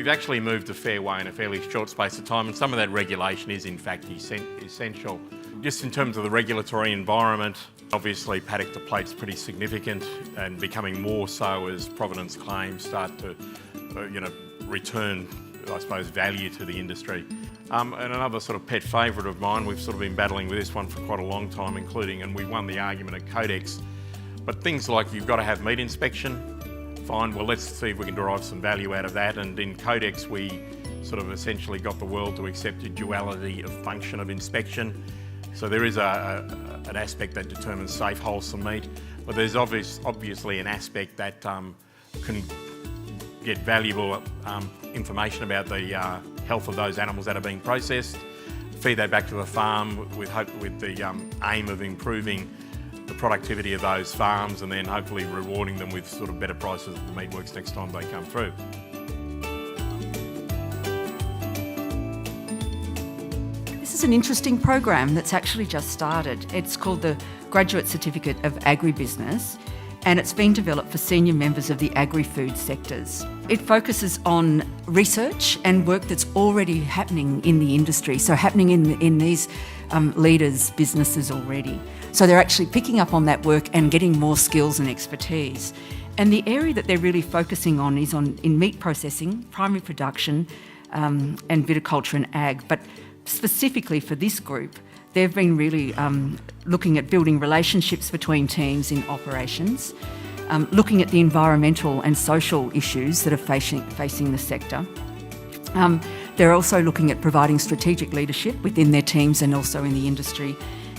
We've actually moved a fair way in a fairly short space of time, and some of that regulation is in fact essential. Just in terms of the regulatory environment, obviously paddock to plate's pretty significant and becoming more so as provenance claims start to return, I suppose, value to the industry. And another sort of pet favourite of mine, we've sort of been battling with this one for quite a long time, and we won the argument at Codex, but things like you've got to have meat inspection, fine, well let's see if we can derive some value out of that, and in Codex we sort of essentially got the world to accept a duality of function of inspection. So there is an aspect that determines safe, wholesome meat, but there's obviously an aspect that can get valuable information about the health of those animals that are being processed, feed that back to the farm with the aim of improving the productivity of those farms and then hopefully rewarding them with sort of better prices at the meatworks next time they come through. This is an interesting program that's actually just started. It's called the Graduate Certificate of Agribusiness, and it's been developed for senior members of the agri-food sectors. It focuses on research and work that's already happening in the industry, so happening in these leaders' businesses already. So they're actually picking up on that work and getting more skills and expertise. And the area that they're really focusing on is in meat processing, primary production, and viticulture and ag. But specifically for this group, they've been really looking at building relationships between teams in operations, looking at the environmental and social issues that are facing the sector. They're also looking at providing strategic leadership within their teams and also in the industry,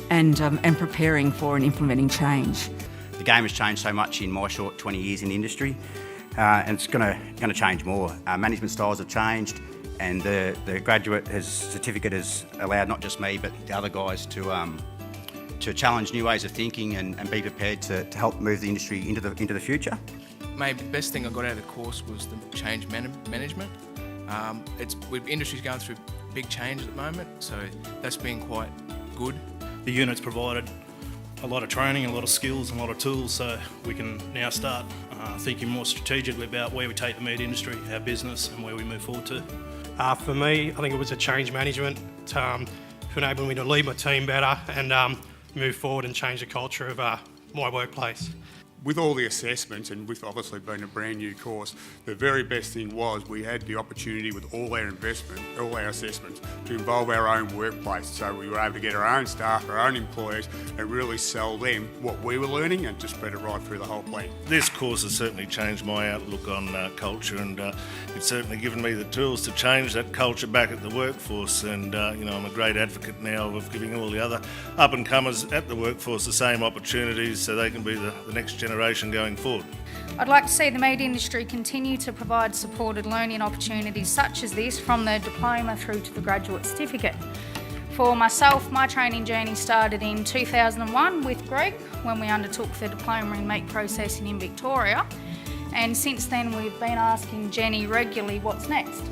and preparing for and implementing change. The game has changed so much in my short 20 years in the industry, and it's going to change more. Management styles have changed, and the graduate certificate has allowed not just me but the other guys to challenge new ways of thinking and be prepared to help move the industry into the future. Maybe the best thing I got out of the course was the change management. Industry's going through big change at the moment, so that's been quite good. The unit's provided a lot of training, a lot of skills and a lot of tools, so we can now start thinking more strategically about where we take the meat industry, our business, and where we move forward to. For me, I think it was a change management to enable me to lead my team better and move forward and change the culture of my workplace. With all the assessments, and with obviously being a brand new course, the very best thing was we had the opportunity with all our assessments to involve our own workplace. So we were able to get our own staff, our own employees, and really sell them what we were learning and just spread it right through the whole plan. This course has certainly changed my outlook on culture, and it's certainly given me the tools to change that culture back at the workforce. And I'm a great advocate now of giving all the other up-and-comers at the workforce the same opportunities so they can be the next generation going forward. I'd like to see the meat industry continue to provide supported learning opportunities such as this from the diploma through to the graduate certificate. For myself, my training journey started in 2001 with Greg when we undertook the diploma in meat processing in Victoria, and since then we've been asking Jenny regularly what's next.